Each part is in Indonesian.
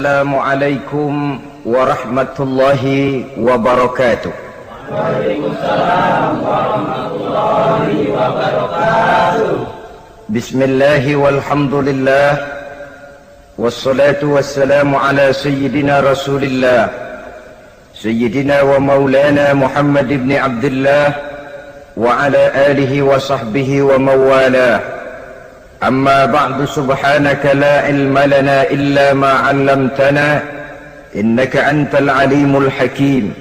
Assalamualaikum warahmatullahi wabarakatuh. Waalaikumsalam warahmatullahi wabarakatuh. Bismillahi walhamdulillah, wassalatu wassalamu ala sayyidina rasulillah, sayyidina wa maulana Muhammad ibn Abdullah wa ala alihi wa sahbihi wa mawalah. أما بعد سبحانك لا علم لنا إلا ما علمتنا إنك أنت العليم الحكيم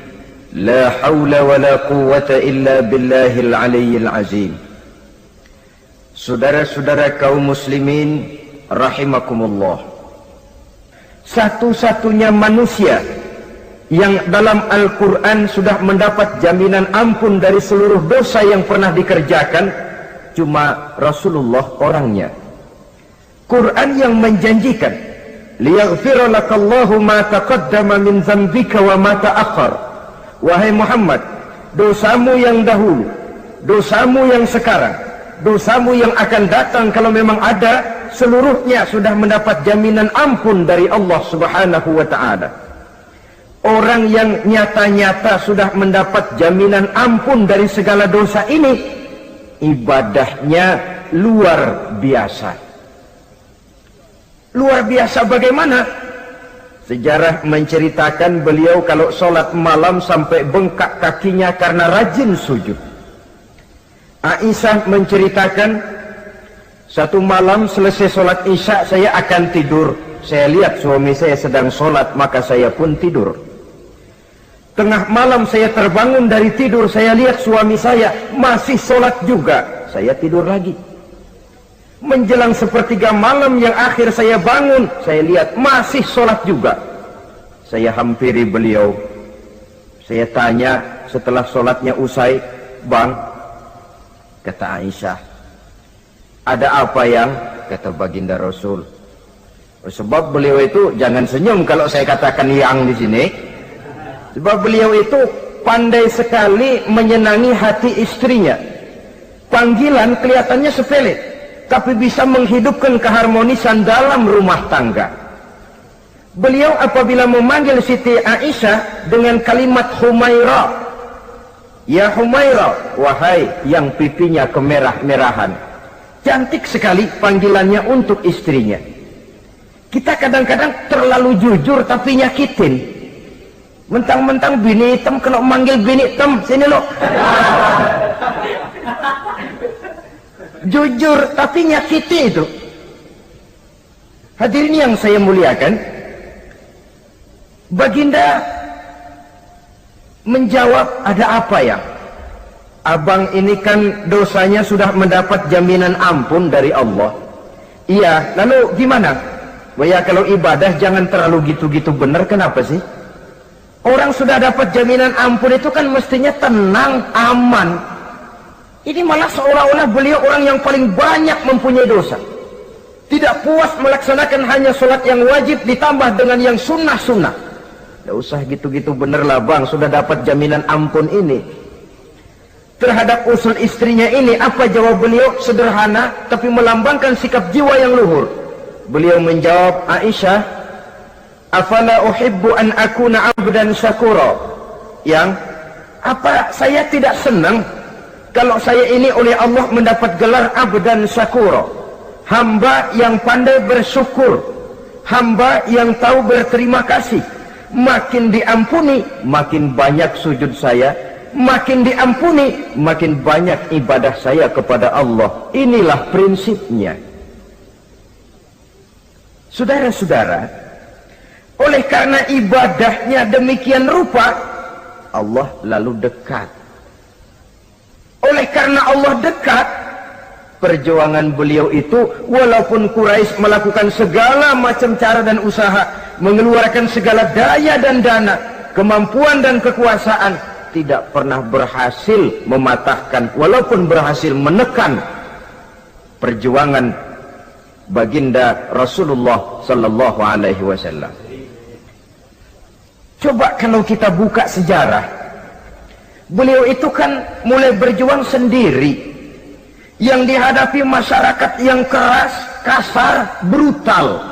لا حول ولا قوة إلا بالله العلي العظيم. Saudara-saudara kaum muslimin rahimakumullah, satu-satunya manusia yang dalam Al-Quran sudah mendapat jaminan ampun dari seluruh dosa yang pernah dikerjakan cuma Rasulullah orangnya. Quran yang menjanjikan liyaghfira lakallahu ma taqaddama min dzambika wa ma ta'akhkhar. Wahai Muhammad, dosamu yang dahulu, dosamu yang sekarang, dosamu yang akan datang kalau memang ada, seluruhnya sudah mendapat jaminan ampun dari Allah Subhanahu wa ta'ala. Orang yang nyata-nyata sudah mendapat jaminan ampun dari segala dosa ini, ibadahnya luar biasa. Luar biasa bagaimana? Sejarah menceritakan beliau kalau sholat malam sampai bengkak kakinya karena rajin sujud. Aisyah menceritakan, satu malam selesai sholat isya saya akan tidur. Saya lihat suami saya sedang sholat, maka saya pun tidur. Tengah malam saya terbangun dari tidur, saya lihat suami saya masih sholat juga. Saya tidur lagi. Menjelang sepertiga malam yang akhir saya bangun, saya lihat masih sholat juga. Saya hampiri beliau. Saya tanya setelah sholatnya usai, "Bang," kata Aisyah, "ada apa yang?" Kata baginda Rasul. Sebab beliau itu, jangan senyum kalau saya katakan yang di sini. Sebab beliau itu pandai sekali menyenangi hati istrinya. Panggilan kelihatannya sepele, tapi bisa menghidupkan keharmonisan dalam rumah tangga. Beliau apabila memanggil Siti Aisyah dengan kalimat Humaira, "Ya Humaira," wahai yang pipinya kemerah-merahan. Cantik sekali panggilannya untuk istrinya. Kita kadang-kadang terlalu jujur tapi nyakitin. Mentang-mentang bini hitam kalau manggil bini hitam, sini lo. Jujur tapi nyakiti itu. Hadirin yang saya muliakan, baginda menjawab, "Ada apa ya? Abang ini kan dosanya sudah mendapat jaminan ampun dari Allah." "Iya, lalu gimana?" "Wah ya, kalau ibadah jangan terlalu gitu-gitu benar, kenapa sih? Orang sudah dapat jaminan ampun itu kan mestinya tenang, aman. Ini malah seolah-olah beliau orang yang paling banyak mempunyai dosa. Tidak puas melaksanakan hanya sholat yang wajib ditambah dengan yang sunnah-sunnah. Tidak usah gitu-gitu bener lah bang, sudah dapat jaminan ampun ini." Terhadap usul istrinya ini, apa jawab beliau? Sederhana tapi melambangkan sikap jiwa yang luhur. Beliau menjawab, "Aisyah, afala uhibbu an akuna abdan syakura." Yang apa saya tidak senang kalau saya ini oleh Allah mendapat gelar abdan syakura, hamba yang pandai bersyukur, hamba yang tahu berterima kasih. Makin diampuni, makin banyak sujud saya. Makin diampuni, makin banyak ibadah saya kepada Allah. Inilah prinsipnya. Saudara-saudara, oleh karena ibadahnya demikian rupa, Allah lalu dekat. Oleh karena Allah dekat, perjuangan beliau itu, walaupun Quraisy melakukan segala macam cara dan usaha, mengeluarkan segala daya dan dana, kemampuan dan kekuasaan, tidak pernah berhasil mematahkan, walaupun berhasil menekan perjuangan baginda Rasulullah sallallahu alaihi wasallam. Coba kalau kita buka sejarah, beliau itu kan mulai berjuang sendiri, yang dihadapi masyarakat yang keras, kasar, brutal.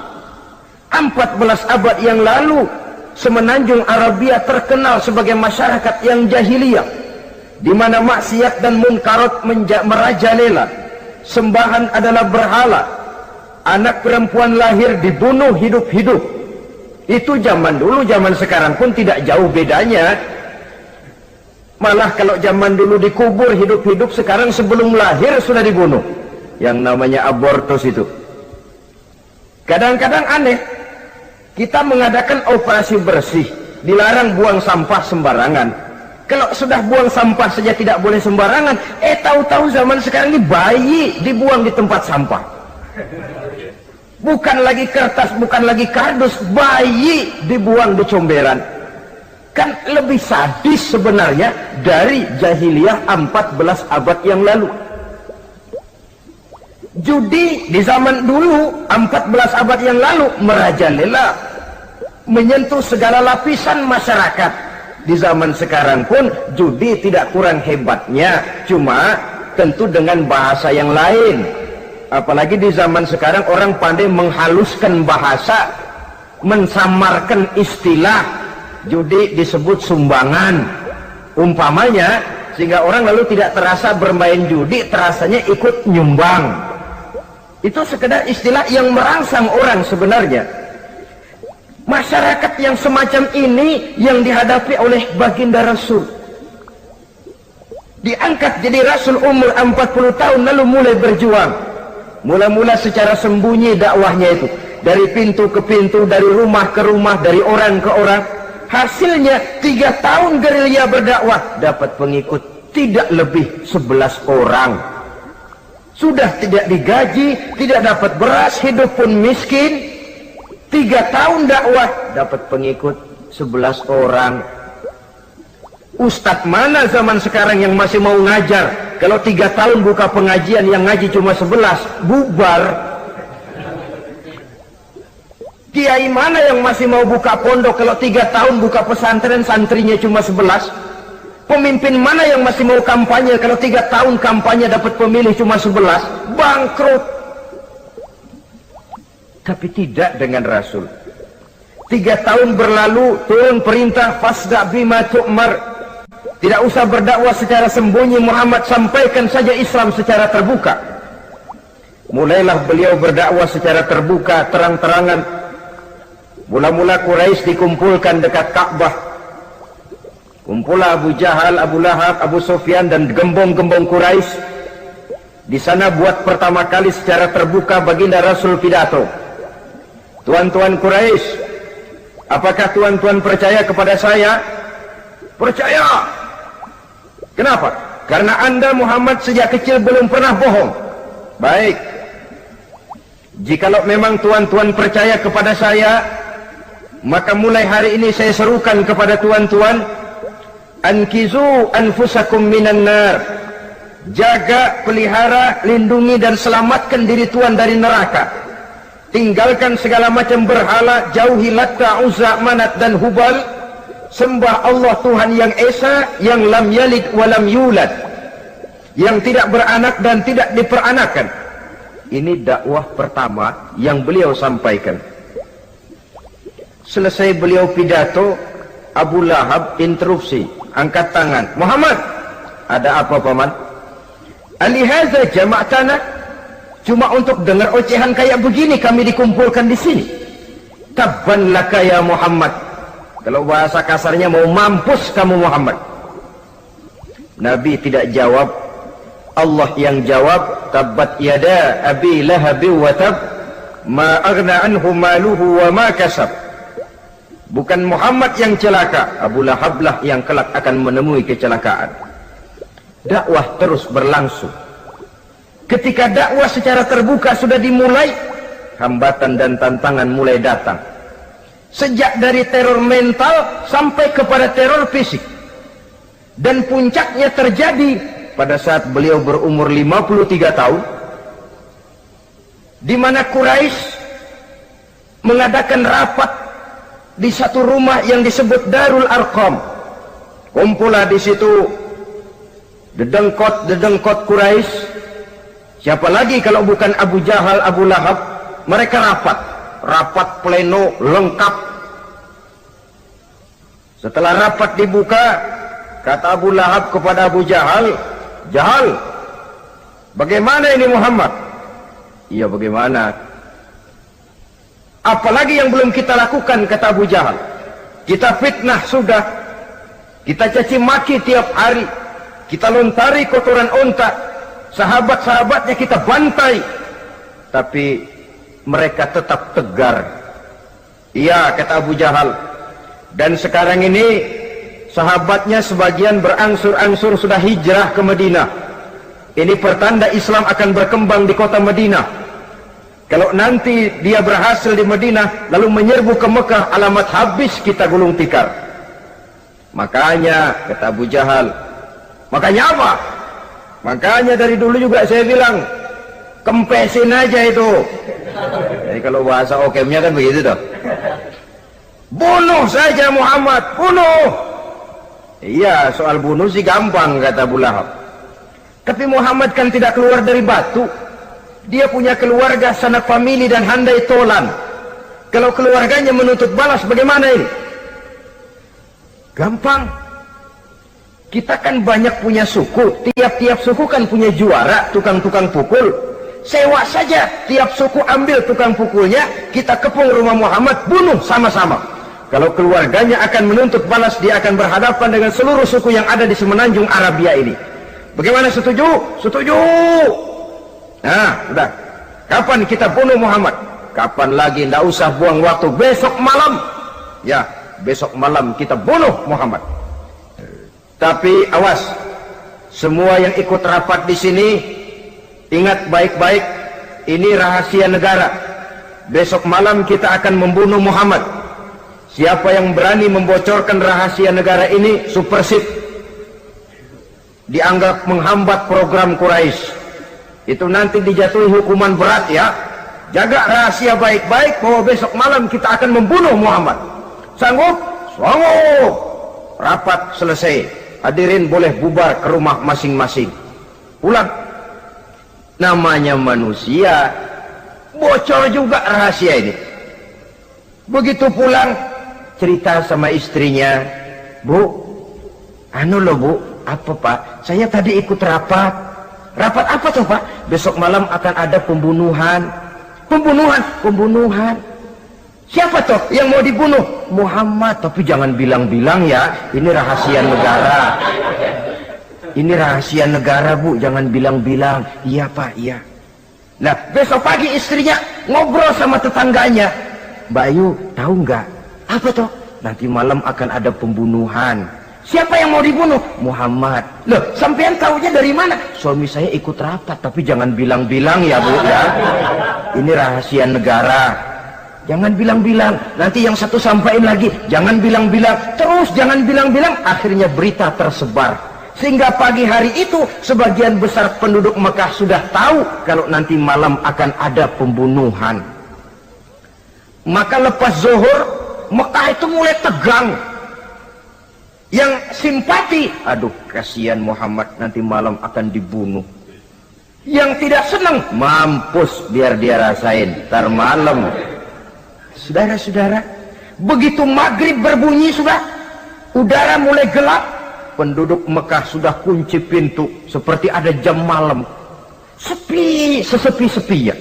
14 abad yang lalu, semenanjung Arabia terkenal sebagai masyarakat yang jahiliyah, di mana maksiat dan munkarat merajalela. Sembahan adalah berhala. Anak perempuan lahir dibunuh hidup-hidup. Itu zaman dulu, zaman sekarang pun tidak jauh bedanya. Malah kalau zaman dulu dikubur hidup-hidup, sekarang sebelum lahir sudah dibunuh. Yang namanya abortus itu. Kadang-kadang aneh, kita mengadakan operasi bersih, dilarang buang sampah sembarangan. Kalau sudah buang sampah saja tidak boleh sembarangan, tahu-tahu zaman sekarang ini bayi dibuang di tempat sampah. Bukan lagi kertas, bukan lagi kardus, bayi dibuang di comberan. Kan lebih sadis sebenarnya dari jahiliyah 14 abad yang lalu. Judi di zaman dulu 14 abad yang lalu merajalela, menyentuh segala lapisan masyarakat. Di zaman sekarang pun judi tidak kurang hebatnya, cuma tentu dengan bahasa yang lain. Apalagi di zaman sekarang orang pandai menghaluskan bahasa, mensamarkan istilah. Judi disebut sumbangan umpamanya, sehingga orang lalu tidak terasa bermain judi, terasanya ikut nyumbang. Itu sekedar istilah yang merangsang orang sebenarnya. Masyarakat yang semacam ini yang dihadapi oleh baginda Rasul. Diangkat jadi Rasul umur 40 tahun lalu mulai berjuang. Mula-mula secara sembunyi dakwahnya itu. Dari pintu ke pintu, dari rumah ke rumah, dari orang ke orang. Hasilnya 3 tahun gerilya berdakwah, dapat pengikut tidak lebih 11 orang. Sudah tidak digaji, tidak dapat beras, hidup pun miskin. 3 tahun dakwah dapat pengikut 11 orang. Ustadz mana zaman sekarang yang masih mau ngajar? Kalau 3 tahun buka pengajian yang ngaji cuma 11, bubar. Kiai mana yang masih mau buka pondok kalau 3 tahun buka pesantren santrinya cuma 11? Pemimpin mana yang masih mau kampanye kalau 3 tahun kampanye dapat pemilih cuma 11? Bangkrut. Tapi tidak dengan Rasul. 3 tahun berlalu, turun perintah fasda bima tu'mar. Tidak usah berdakwah secara sembunyi, Muhammad sampaikan saja Islam secara terbuka. Mulailah beliau berdakwah secara terbuka, terang-terangan. Mula-mula Quraisy dikumpulkan dekat Ka'bah. Kumpulah Abu Jahal, Abu Lahab, Abu Sufyan dan gembong-gembong Quraisy. Di sana buat pertama kali secara terbuka baginda Rasul pidato. Tuan-tuan Quraisy, apakah tuan-tuan percaya kepada saya? Percaya. Kenapa? Karena Anda Muhammad sejak kecil belum pernah bohong. Baik. Jikalau memang tuan-tuan percaya kepada saya, maka mulai hari ini saya serukan kepada tuan-tuan, ankizu anfusakum minan nar. Jaga, pelihara, lindungi dan selamatkan diri tuan dari neraka. Tinggalkan segala macam berhala, jauhi Latta, Uzza, Manat dan Hubal. Sembah Allah Tuhan yang Esa, yang lam yalid walam yulad, yang tidak beranak dan tidak diperanakan. Ini dakwah pertama yang beliau sampaikan. Selesai beliau pidato, Abu Lahab interupsi, angkat tangan. Muhammad, ada apa paman? Alihaza jama'tana? Cuma untuk dengar ocehan kayak begini kami dikumpulkan di sini. Tabban laka ya Muhammad. Kalau bahasa kasarnya mau mampus kamu Muhammad. Nabi tidak jawab, Allah yang jawab. Tabbat yada abi lahabi wa tab, ma aghna anhu maluhu wa ma kasab. Bukan Muhammad yang celaka, Abu Lahab lah yang kelak akan menemui kecelakaan. Dakwah terus berlangsung. Ketika dakwah secara terbuka sudah dimulai, hambatan dan tantangan mulai datang. Sejak dari teror mental sampai kepada teror fisik. Dan puncaknya terjadi pada saat beliau berumur 53 tahun, di mana Quraisy mengadakan rapat di satu rumah yang disebut Darul Arqam. Kumpulah di situ dedengkot Quraisy. Siapa lagi kalau bukan Abu Jahal, Abu Lahab? Mereka rapat. rapat pleno lengkap. Setelah rapat dibuka, kata Abu Lahab kepada Abu Jahal, "Jahal, bagaimana ini Muhammad?" "Iya, bagaimana? Apalagi yang belum kita lakukan," kata Abu Jahal. "Kita fitnah sudah, kita caci maki tiap hari, kita lontari kotoran onta, sahabat-sahabatnya kita bantai, tapi mereka tetap tegar." "Iya," kata Abu Jahal, "dan sekarang ini sahabatnya sebagian berangsur-angsur sudah hijrah ke Madinah. Ini pertanda Islam akan berkembang di kota Madinah. Kalau nanti dia berhasil di Madinah lalu menyerbu ke Mekah, alamat habis kita gulung tikar." "Makanya," kata Abu Jahal, "makanya apa? Makanya dari dulu juga saya bilang, kempesin aja itu." Jadi kalau bahasa okemnya kan begitu toh. "Bunuh saja Muhammad, bunuh." "Iya, soal bunuh sih gampang," kata Abu Lahab. "Tapi Muhammad kan tidak keluar dari batu. Dia punya keluarga, sanak famili dan handai tolan. Kalau keluarganya menuntut balas bagaimana ini?" "Gampang. Kita kan banyak punya suku. Tiap-tiap suku kan punya juara, tukang-tukang pukul. Sewa saja, tiap suku ambil tukang pukulnya, kita kepung rumah Muhammad, bunuh sama-sama. Kalau keluarganya akan menuntut balas, dia akan berhadapan dengan seluruh suku yang ada di semenanjung Arabia ini. Bagaimana, setuju?" "Setuju." "Nah, udah. Kapan kita bunuh Muhammad?" "Kapan lagi, tidak usah buang waktu. Besok malam." "Ya, besok malam kita bunuh Muhammad. Tapi awas, semua yang ikut rapat di sini, ingat baik-baik, ini rahasia negara. Besok malam kita akan membunuh Muhammad. Siapa yang berani membocorkan rahasia negara ini, supersip, dianggap menghambat program Quraisy. Itu nanti dijatuhi hukuman berat ya. Jaga rahasia baik-baik bahwa besok malam kita akan membunuh Muhammad. Sanggup?" "Sanggup." Rapat selesai. Hadirin boleh bubar ke rumah masing-masing. Pulang. Namanya manusia, bocor juga rahasia ini. Begitu pulang, cerita sama istrinya, "Bu, anu loh Bu." "Apa Pak?" "Saya tadi ikut rapat." "Rapat apa tuh Pak?" "Besok malam akan ada pembunuhan." "Pembunuhan?" "Pembunuhan." "Siapa toh yang mau dibunuh?" "Muhammad." "Tapi jangan bilang-bilang ya, ini rahasia negara." "Ini rahasia negara Bu, jangan bilang-bilang." "Iya Pak, iya." Nah, besok pagi istrinya ngobrol sama tetangganya, "Mbak Ayu, tahu nggak?" "Apa toh?" "Nanti malam akan ada pembunuhan." "Siapa yang mau dibunuh?" "Muhammad." "Loh, sampean tahunya dari mana?" "Suami saya ikut rapat." "Tapi jangan bilang-bilang ya Bu ya, ini rahasia negara. Jangan bilang-bilang, nanti yang satu sampaikan lagi, jangan bilang-bilang, terus jangan bilang-bilang." Akhirnya berita tersebar, sehingga pagi hari itu sebagian besar penduduk Mekah sudah tahu kalau nanti malam akan ada pembunuhan. Maka lepas zuhur, Mekah itu mulai tegang. Yang simpati, "Aduh kasihan Muhammad, nanti malam akan dibunuh." Yang tidak senang, "Mampus, biar dia rasain, ntar malam." Saudara-saudara, begitu maghrib berbunyi sudah, udara mulai gelap, penduduk Mekah sudah kunci pintu seperti ada jam malam. Sepi, sesepi-sepinya.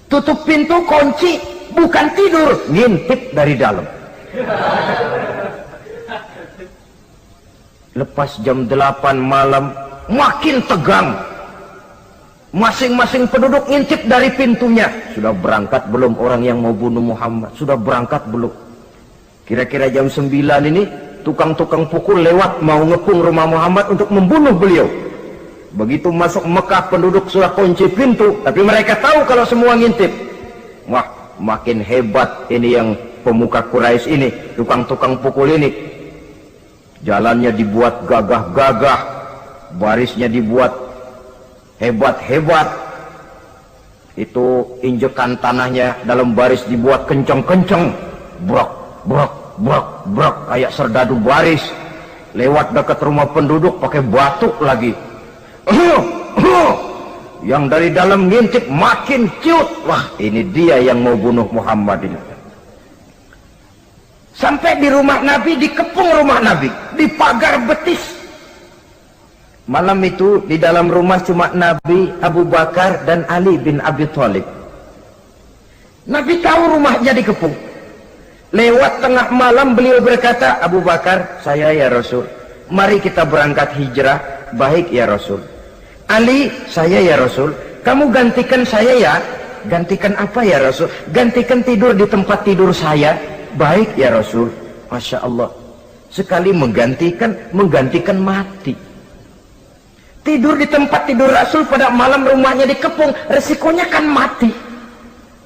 Tutup pintu, kunci, bukan tidur, ngintip dari dalam. Lepas jam 8 malam, makin tegang. Masing-masing penduduk ngintip dari pintunya. Sudah berangkat belum orang yang mau bunuh Muhammad? Sudah berangkat belum? Kira-kira jam 9 ini, tukang-tukang pukul lewat mau ngepung rumah Muhammad untuk membunuh beliau. Begitu masuk Mekah, penduduk sudah kunci pintu, tapi mereka tahu kalau semua ngintip. Wah, makin hebat ini yang pemuka Quraisy ini, tukang-tukang pukul ini. Jalannya dibuat gagah-gagah, barisnya dibuat hebat-hebat. Itu injekan tanahnya dalam baris dibuat kenceng-kenceng, brok, brok, brok, brok, kayak serdadu baris. Lewat dekat rumah penduduk pakai batuk lagi. Yang dari dalam ngintip makin ciut. Wah, ini dia yang mau bunuh Muhammad ini. Sampai di rumah Nabi, dikepung rumah Nabi, di pagar betis. Malam itu di dalam rumah cuma Nabi, Abu Bakar dan Ali bin Abi Thalib. Nabi tahu rumahnya dikepung. Lewat tengah malam beliau berkata, Abu Bakar, saya ya Rasul, mari kita berangkat hijrah. Baik ya Rasul. Ali, saya ya Rasul, kamu gantikan saya ya. Gantikan apa ya Rasul? Gantikan tidur di tempat tidur saya. Baik ya Rasul. Masya Allah, sekali menggantikan mati. Tidur di tempat tidur Rasul pada malam rumahnya dikepung, resikonya kan mati.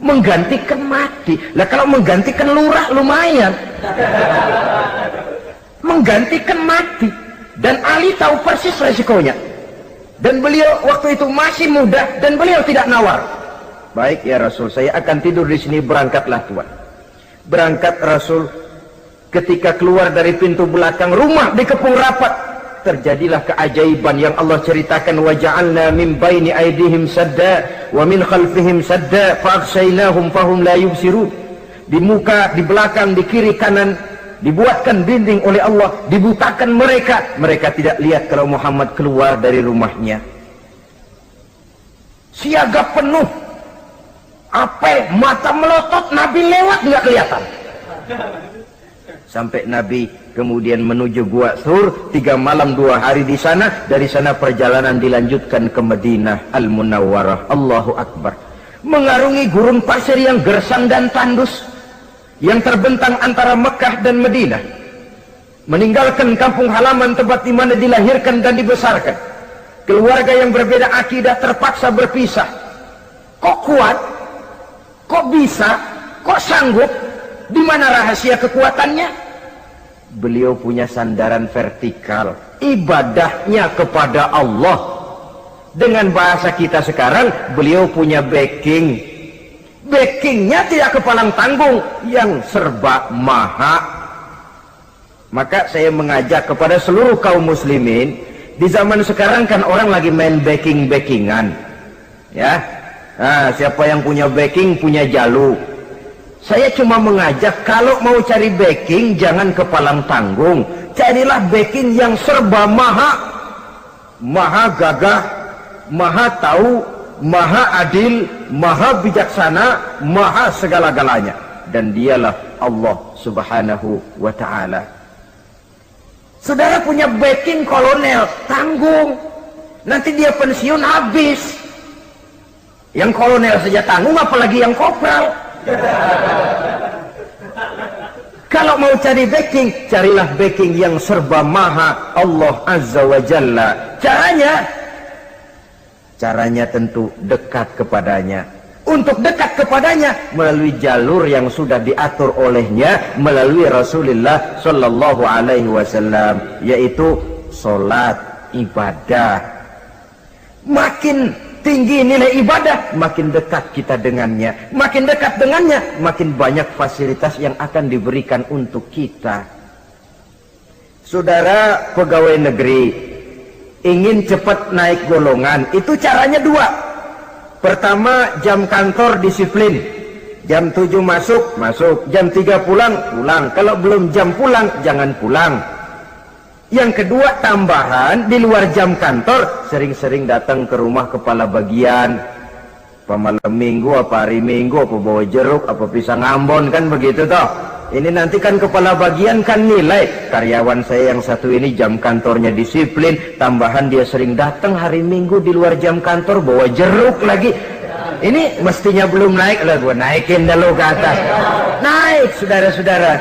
Menggantikan mati. Lah kalau menggantikan lurah lumayan. Menggantikan mati. Dan Ali tahu persis resikonya. Dan beliau waktu itu masih muda dan beliau tidak nawar. Baik ya Rasul, saya akan tidur di sini, berangkatlah Tuan. Berangkat Rasul. Ketika keluar dari pintu belakang rumah dikepung rapat, terjadilah keajaiban yang Allah ceritakan. Wa ja'alna min baini aydihim sadda wa min khalfihim sadda fa aghshaynahum fahum la yubsirun. Di muka, di belakang, di kiri, kanan dibuatkan dinding oleh Allah, dibutakan mereka tidak lihat kalau Muhammad keluar dari rumahnya. Siaga penuh, apel, mata melotot, Nabi lewat nggak kelihatan. Sampai Nabi kemudian menuju Gua Thur, 3 malam 2 hari di sana. Dari sana perjalanan dilanjutkan ke Madinah Al-Munawwarah. Allahu Akbar. Mengarungi gurun pasir yang gersang dan tandus, yang terbentang antara Mekah dan Madinah. Meninggalkan kampung halaman tempat di mana dilahirkan dan dibesarkan. Keluarga yang berbeda akidah terpaksa berpisah. Kok kuat? Kok bisa? Kok sanggup? Di mana rahasia kekuatannya? Beliau punya sandaran vertikal, ibadahnya kepada Allah. Dengan bahasa kita sekarang, beliau punya backing. Backingnya tidak kepalang tanggung, yang serba maha. Maka saya mengajak kepada seluruh kaum muslimin, di zaman sekarang kan orang lagi main backingan, ya. Nah, siapa yang punya backing punya jalu. Saya cuma mengajak, kalau mau cari backing jangan kepalang tanggung, carilah backing yang serba maha. Maha gagah, maha tahu, maha adil, maha bijaksana, maha segala-galanya. Dan dialah Allah Subhanahu wa ta'ala. Saudara punya backing kolonel, tanggung. Nanti dia pensiun habis. Yang kolonel saja tanggung, apalagi yang kopral. Kalau mau cari backing, carilah backing yang serba maha, Allah Azza wa Jalla. Caranya tentu dekat kepadanya. Untuk dekat kepadanya melalui jalur yang sudah diatur olehnya, melalui Rasulullah Sallallahu Alaihi Wasallam, yaitu solat, ibadah. Makin tinggi nilai ibadah, makin dekat kita dengannya. Makin dekat dengannya, makin banyak fasilitas yang akan diberikan untuk kita. Saudara pegawai negeri ingin cepat naik golongan, itu caranya 2. Pertama, jam kantor disiplin. Jam 7 masuk, jam 3 pulang. Kalau belum jam pulang, jangan pulang. Yang kedua, tambahan, di luar jam kantor sering-sering datang ke rumah kepala bagian. Apa malam minggu, apa hari minggu, apa bawa jeruk, apa pisang Ambon, kan begitu toh. Ini nanti kan kepala bagian kan nilai, karyawan saya yang satu ini jam kantornya disiplin, tambahan dia sering datang hari minggu di luar jam kantor bawa jeruk lagi. Ini mestinya belum naik, lah gua naikin dulu ke atas. Naik, saudara-saudara.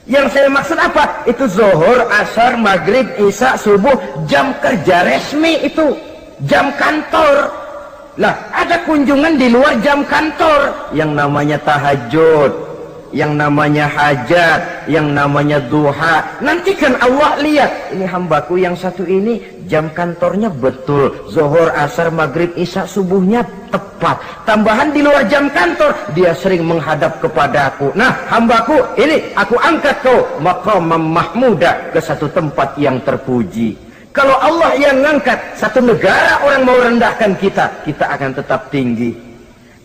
Yang saya maksud apa? Itu zuhur, asar, maghrib, isya, subuh, jam kerja resmi itu, jam kantor. Lah, ada kunjungan di luar jam kantor, yang namanya tahajud, yang namanya hajat, yang namanya duha. Nanti kan Allah lihat, ini hambaku yang satu ini jam kantornya betul, zuhur, asar, maghrib, isya, subuhnya tepat. Tambahan di luar jam kantor, dia sering menghadap kepadaku. Nah, hambaku ini aku angkat kau maqamam mahmuda, ke satu tempat yang terpuji. Kalau Allah yang ngangkat, satu negara orang mau rendahkan kita, kita akan tetap tinggi.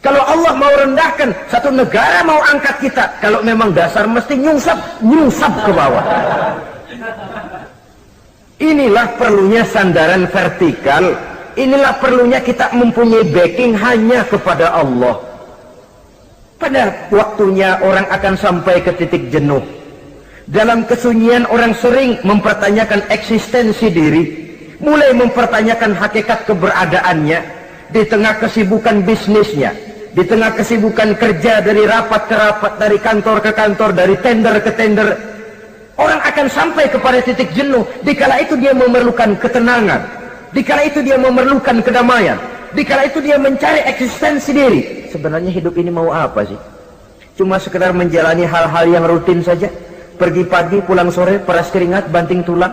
Kalau Allah mau rendahkan, satu negara mau angkat kita, kalau memang dasar mesti nyungsap ke bawah. Inilah perlunya sandaran vertikal. Inilah perlunya kita mempunyai backing hanya kepada Allah. Pada waktunya orang akan sampai ke titik jenuh. Dalam kesunyian orang sering mempertanyakan eksistensi diri, mulai mempertanyakan hakikat keberadaannya di tengah kesibukan bisnisnya, di tengah kesibukan kerja dari rapat ke rapat, dari kantor ke kantor, dari tender ke tender. Orang akan sampai kepada titik jenuh. Dikala itu dia memerlukan ketenangan, dikala itu dia memerlukan kedamaian, dikala itu dia mencari eksistensi diri. Sebenarnya hidup ini mau apa sih? Cuma sekedar menjalani hal-hal yang rutin saja, pergi pagi pulang sore, peras keringat, banting tulang,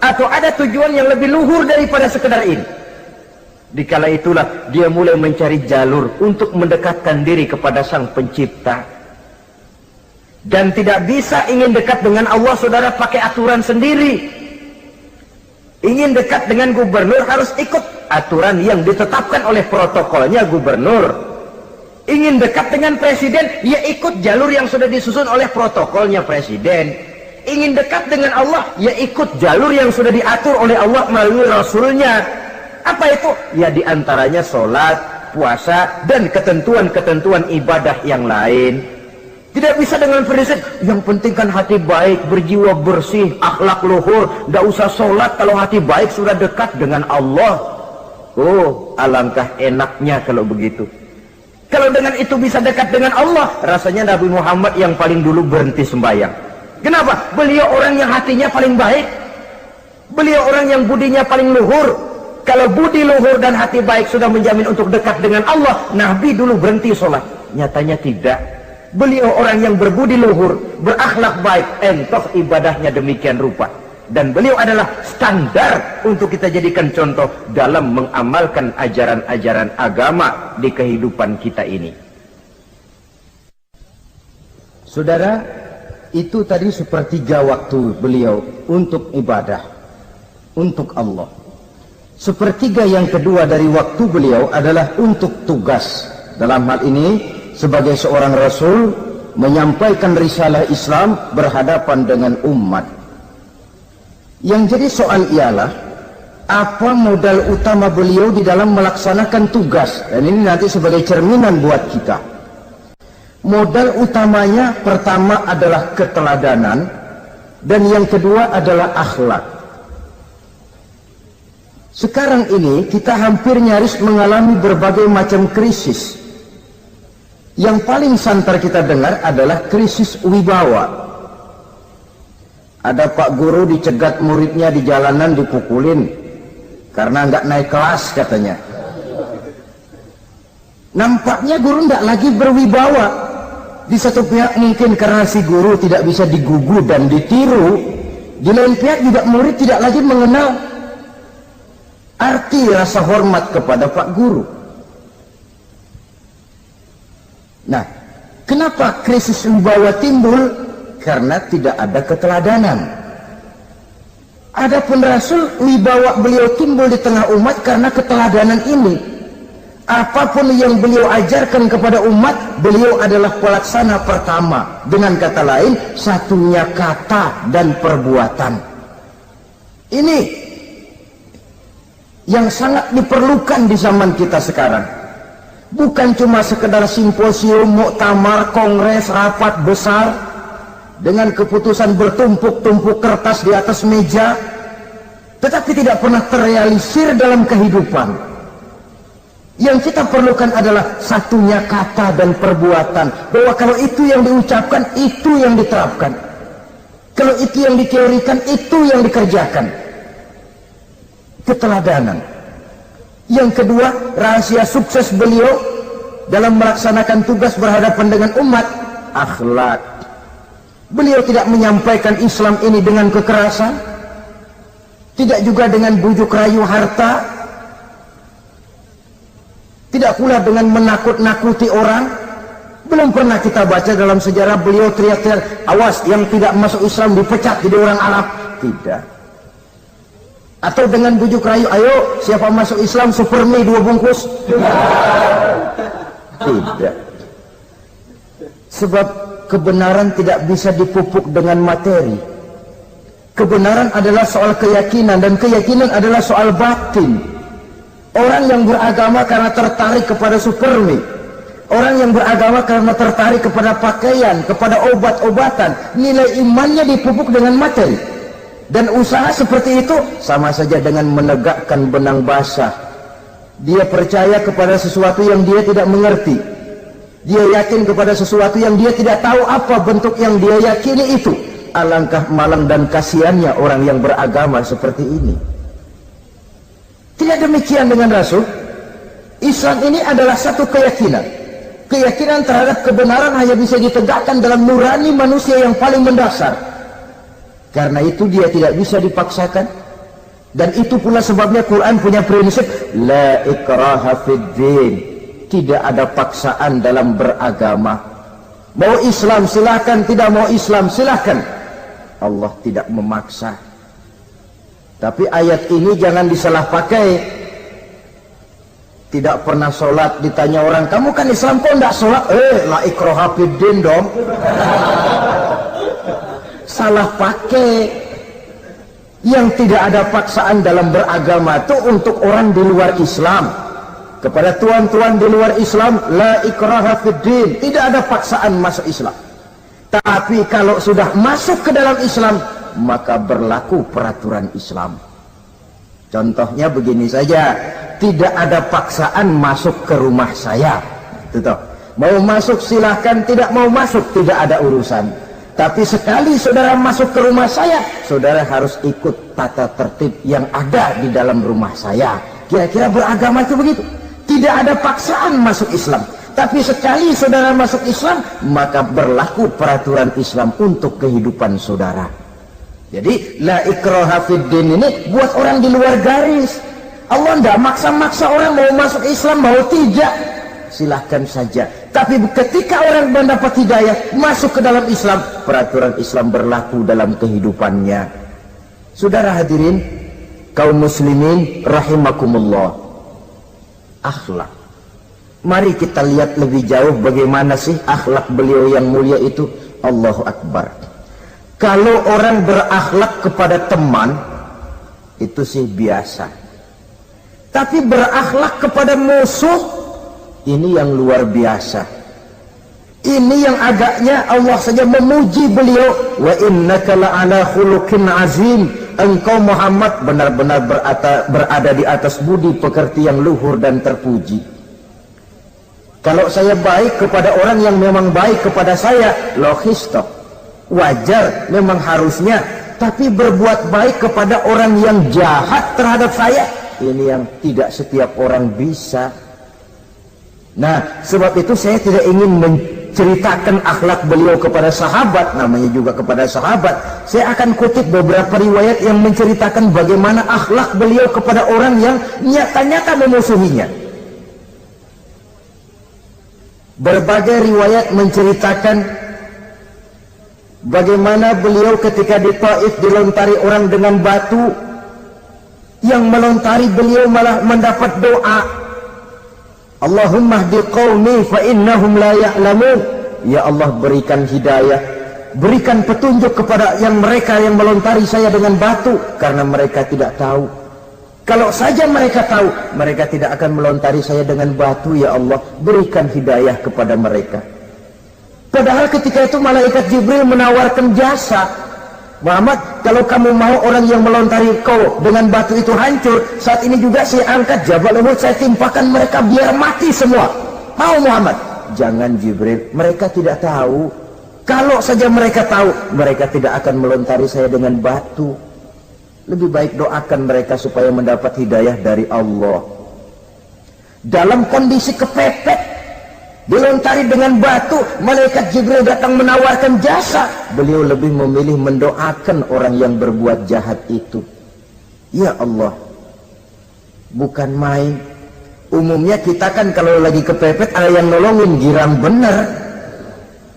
atau ada tujuan yang lebih luhur daripada sekedar ini? Dikala itulah dia mulai mencari jalur untuk mendekatkan diri kepada Sang Pencipta. Dan tidak bisa ingin dekat dengan Allah, saudara, pakai aturan sendiri. Ingin dekat dengan gubernur harus ikut aturan yang ditetapkan oleh protokolnya gubernur. Ingin dekat dengan presiden, ya ikut jalur yang sudah disusun oleh protokolnya presiden. Ingin dekat dengan Allah, ya ikut jalur yang sudah diatur oleh Allah melalui Rasulnya. Apa itu? Ya diantaranya sholat, puasa, dan ketentuan-ketentuan ibadah yang lain. Tidak bisa dengan prinsip, yang penting kan hati baik, berjiwa bersih, akhlak luhur, tidak usah sholat kalau hati baik sudah dekat dengan Allah. Oh, alangkah enaknya kalau begitu. Kalau dengan itu bisa dekat dengan Allah, rasanya Nabi Muhammad yang paling dulu berhenti sembahyang. Kenapa? Beliau orang yang hatinya paling baik. Beliau orang yang budinya paling luhur. Kalau budi luhur dan hati baik sudah menjamin untuk dekat dengan Allah, Nabi dulu berhenti sholat. Nyatanya tidak. Beliau orang yang berbudi luhur, berakhlak baik, entoh ibadahnya demikian rupa. Dan beliau adalah standar untuk kita jadikan contoh dalam mengamalkan ajaran-ajaran agama di kehidupan kita ini. Saudara, itu tadi sepertiga waktu beliau untuk ibadah, untuk Allah. Sepertiga yang kedua dari waktu beliau adalah untuk tugas. Dalam hal ini, sebagai seorang Rasul, menyampaikan risalah Islam berhadapan dengan umat. Yang jadi soal ialah, apa modal utama beliau di dalam melaksanakan tugas? Dan ini nanti sebagai cerminan buat kita. Modal utamanya pertama adalah keteladanan, dan yang kedua adalah akhlak. Sekarang ini kita hampir nyaris mengalami berbagai macam krisis. Yang paling santer kita dengar adalah krisis wibawa. Ada pak guru dicegat muridnya di jalanan, dipukulin karena nggak naik kelas katanya. Nampaknya guru nggak lagi berwibawa. Di satu pihak mungkin karena si guru tidak bisa digugu dan ditiru, di lain pihak juga murid tidak lagi mengenal arti rasa hormat kepada pak guru. Nah, kenapa krisis wibawa timbul? Karena tidak ada keteladanan. Adapun Rasul, wibawa beliau timbul di tengah umat karena keteladanan ini. Apapun yang beliau ajarkan kepada umat, beliau adalah pelaksana pertama. Dengan kata lain, satunya kata dan perbuatan. Ini yang sangat diperlukan di zaman kita sekarang. Bukan cuma sekedar simposium, muktamar, kongres, rapat besar dengan keputusan bertumpuk-tumpuk kertas di atas meja, tetapi tidak pernah terrealisir dalam kehidupan. Yang kita perlukan adalah satunya kata dan perbuatan, bahwa kalau itu yang diucapkan, itu yang diterapkan. Kalau itu yang diteorikan, itu yang dikerjakan. Keteladanan. Yang kedua, rahasia sukses beliau dalam melaksanakan tugas berhadapan dengan umat, akhlak. Beliau tidak menyampaikan Islam ini dengan kekerasan, tidak juga dengan bujuk rayu harta, tidak pula dengan menakut-nakuti orang. Belum pernah kita baca dalam sejarah beliau teriak-teriak, awas yang tidak masuk Islam dipecat jadi orang Arab. Tidak. Atau dengan bujuk rayu, ayo siapa masuk Islam super mie 2 bungkus? Tidak. Sebab kebenaran tidak bisa dipupuk dengan materi. Kebenaran adalah soal keyakinan, dan keyakinan adalah soal batin. Orang yang beragama karena tertarik kepada supermi, orang yang beragama karena tertarik kepada pakaian, kepada obat-obatan, nilai imannya dipupuk dengan materi. Dan usaha seperti itu sama saja dengan menegakkan benang basah. Dia percaya kepada sesuatu yang dia tidak mengerti. Dia yakin kepada sesuatu yang dia tidak tahu apa bentuk yang dia yakini itu. Alangkah malang dan kasihannya orang yang beragama seperti ini. Tidak demikian dengan Rasul. Islam ini adalah satu keyakinan. Keyakinan terhadap kebenaran hanya bisa ditegakkan dalam nurani manusia yang paling mendasar. Karena itu dia tidak bisa dipaksakan. Dan itu pula sebabnya Quran punya prinsip la ikraha fid din. Tidak ada paksaan dalam beragama. Mau Islam silakan, tidak mau Islam silakan. Allah tidak memaksa. Tapi ayat ini jangan disalah pakai. Tidak pernah sholat, ditanya orang, kamu kan Islam kok tidak sholat? La ikraha fid din dong. Salah pakai. Yang tidak ada paksaan dalam beragama itu untuk orang di luar Islam. Kepada tuan-tuan di luar Islam, la ikraha fid din, tidak ada paksaan masuk Islam. Tapi kalau sudah masuk ke dalam Islam, maka berlaku peraturan Islam. Contohnya begini saja, tidak ada paksaan masuk ke rumah saya. Tuh. Mau masuk silahkan, tidak mau masuk tidak ada urusan. Tapi sekali saudara masuk ke rumah saya, saudara harus ikut tata tertib yang ada di dalam rumah saya. Kira-kira beragama itu begitu. Tidak ada paksaan masuk Islam. Tapi sekali saudara masuk Islam, maka berlaku peraturan Islam untuk kehidupan saudara. Jadi la ikraha fid din ini buat orang di luar garis. Allah tidak maksa-maksa orang mau masuk Islam, mau tidak, silahkan saja. Tapi ketika orang mendapat hidayah masuk ke dalam Islam, peraturan Islam berlaku dalam kehidupannya. Saudara hadirin kaum muslimin rahimakumullah, akhlak. Mari kita lihat lebih jauh bagaimana sih akhlak beliau yang mulia itu. Allahu Akbar. Kalau orang berakhlak kepada teman itu sih biasa. Tapi berakhlak kepada musuh, ini yang luar biasa. Ini yang agaknya Allah saja memuji beliau. Wa innaka la'ala khuluqin azim. Engkau Muhammad benar-benar berada di atas budi pekerti yang luhur dan terpuji. Kalau saya baik kepada orang yang memang baik kepada saya, logis toh, wajar, memang harusnya. Tapi berbuat baik kepada orang yang jahat terhadap saya, ini yang tidak setiap orang bisa. Nah, sebab itu saya tidak ingin menceritakan akhlak beliau kepada sahabat, namanya juga kepada sahabat. Saya akan kutip beberapa riwayat yang menceritakan bagaimana akhlak beliau kepada orang yang nyata-nyata memusuhinya. Berbagai riwayat menceritakan bagaimana beliau ketika di Taif dilontari orang dengan batu, yang melontari beliau malah mendapat doa, Allahumma hdi qaumi fa innahum la ya'lamun. Ya Allah, berikan hidayah, berikan petunjuk kepada mereka yang melontari saya dengan batu, karena mereka tidak tahu. Kalau saja mereka tahu, mereka tidak akan melontari saya dengan batu. Ya Allah, berikan hidayah kepada mereka. Padahal ketika itu malaikat Jibril menawarkan jasa, Muhammad, kalau kamu mau orang yang melontari kau dengan batu itu hancur, saat ini juga saya angkat Jabal Uhud, saya timpakan mereka biar mati semua. Mau Muhammad? Jangan Jibril, mereka tidak tahu. Kalau saja mereka tahu, mereka tidak akan melontari saya dengan batu. Lebih baik doakan mereka supaya mendapat hidayah dari Allah. Dalam kondisi kepepet, dilontari dengan batu, malaikat Jibril datang menawarkan jasa. Beliau lebih memilih mendoakan orang yang berbuat jahat itu. Ya Allah, bukan main. Umumnya kita kan kalau lagi kepepet ada yang nolongin, girang bener.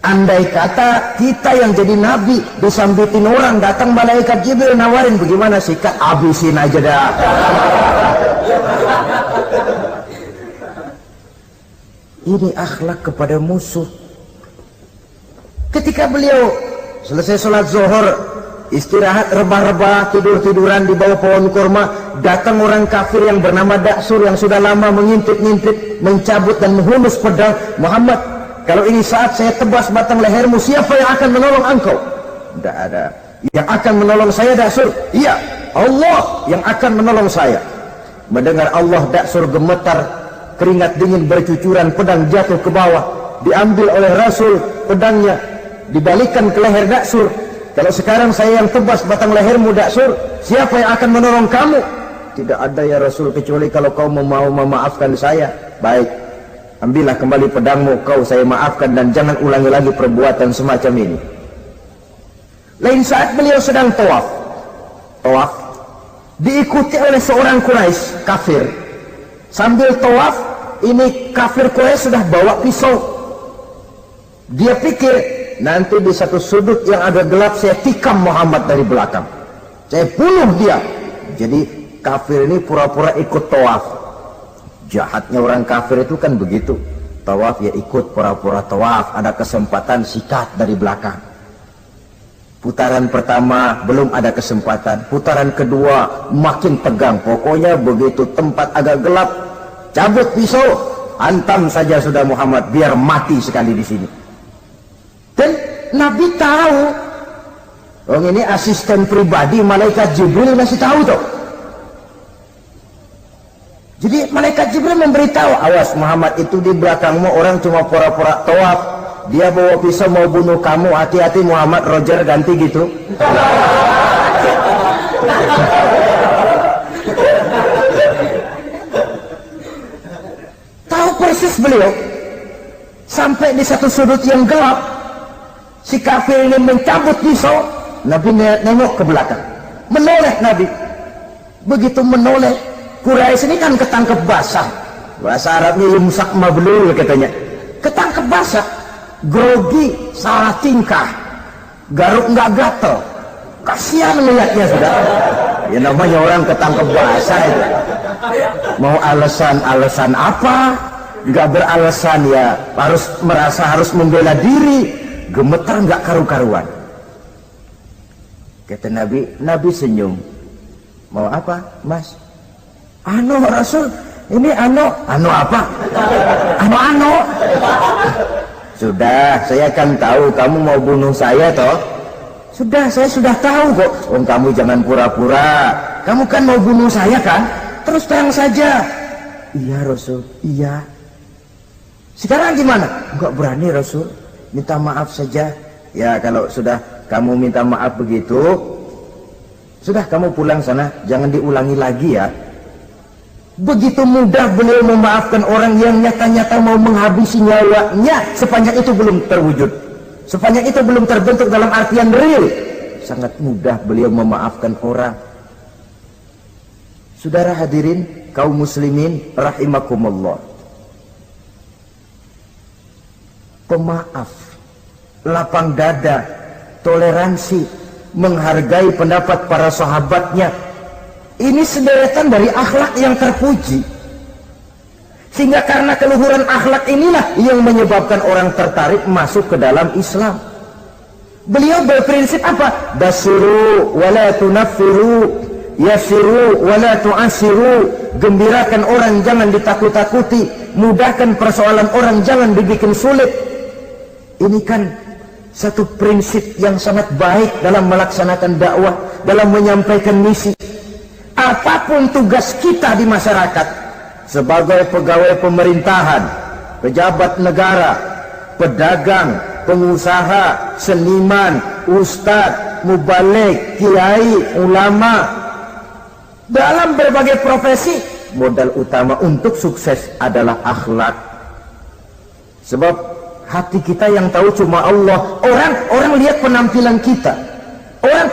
Andai kata kita yang jadi nabi disambitin orang, datang malaikat Jibril nawarin, bagaimana sikat? Habisin aja dah. Ini akhlak kepada musuh. Ketika beliau selesai sholat zuhur, istirahat, rebah-rebah, tidur-tiduran di bawah pohon kurma, datang orang kafir yang bernama Daksur yang sudah lama mengintip-ngintip, mencabut dan menghunus pedang. Muhammad, kalau ini saat saya tebas batang lehermu, siapa yang akan menolong engkau? Tidak ada. Yang akan menolong saya Daksur? Iya, Allah yang akan menolong saya. Mendengar Allah, Daksur gemetar, keringat dingin bercucuran, pedang jatuh ke bawah, diambil oleh Rasul pedangnya, dibalikkan ke leher Daksur. Kalau sekarang saya yang tebas batang lehermu Daksur, siapa yang akan menolong kamu? Tidak ada ya Rasul, kecuali kalau kau mau memaafkan saya. Baik, ambillah kembali pedangmu, kau saya maafkan, dan jangan ulangi lagi perbuatan semacam ini. Lain saat beliau sedang tawaf, diikuti oleh seorang Quraisy kafir. Sambil tawaf, ini kafir Quraisy sudah bawa pisau. Dia pikir, nanti di satu sudut yang agak gelap saya tikam Muhammad dari belakang, saya bunuh dia. Jadi kafir ini pura-pura ikut tawaf. Jahatnya orang kafir itu kan begitu, tawaf ya ikut pura-pura tawaf, ada kesempatan sikat dari belakang. Putaran pertama belum ada kesempatan, putaran kedua makin tegang. Pokoknya begitu tempat agak gelap, cabut pisau, hantam saja sudah Muhammad, biar mati sekali di sini. Dan Nabi tahu, oh ini asisten pribadi malaikat Jibril, masih tahu toh. Jadi malaikat Jibril memberitahu, awas Muhammad, itu di belakangmu orang cuma pura-pura tawaf, dia bawa pisau mau bunuh kamu, hati-hati Muhammad, Roger ganti gitu. Tahu persis beliau. Sampai di satu sudut yang gelap, si kafir ini mencabut pisau. Nabi nengok ke belakang, menoleh Nabi. Begitu menoleh, Quraisy ini kan ketangkep basah, bahasa Arabnya yumsak mablul katanya, ketangkep basah, grogi, salah tingkah, garuk nggak gatel, kasihan melihatnya sudah. Ya namanya orang ketangkep basah itu, mau alasan apa? Nggak beralasan ya, harus merasa harus membela diri, gemetar nggak karu-karuan. Kata Nabi senyum. Mau apa, Mas? Ano Rasul, ini ano apa? Ano. Sudah, saya kan tahu kamu mau bunuh saya toh. Sudah, saya sudah tahu kok. Oh, kamu jangan pura-pura. Kamu kan mau bunuh saya kan? Terus terang saja. Iya Rasul, iya. Sekarang gimana? Enggak berani Rasul, minta maaf saja. Ya kalau sudah kamu minta maaf begitu, sudah kamu pulang sana, jangan diulangi lagi ya. Begitu mudah beliau memaafkan orang yang nyata-nyata mau menghabisi nyawanya, sepanjang itu belum terwujud, sepanjang itu belum terbentuk dalam artian real. Sangat mudah beliau memaafkan orang. Saudara hadirin kaum muslimin rahimakumullah, pemaaf, lapang dada, toleransi, menghargai pendapat para sahabatnya, ini sederetan dari akhlak yang terpuji. Sehingga karena keluhuran akhlak inilah yang menyebabkan orang tertarik masuk ke dalam Islam. Beliau berprinsip apa? Basiru wala tunaffiru, yasiru wala tu'asiru. Gembirakan orang, jangan ditakut-takuti. Mudahkan persoalan orang, jangan dibikin sulit. Ini kan satu prinsip yang sangat baik dalam melaksanakan dakwah, dalam menyampaikan misi. Apapun tugas kita di masyarakat, sebagai pegawai pemerintahan, pejabat negara, pedagang, pengusaha, seniman, ustadz, mubaligh, kiai, ulama, dalam berbagai profesi, modal utama untuk sukses adalah akhlak. Sebab hati kita yang tahu cuma Allah. Orang lihat penampilan kita,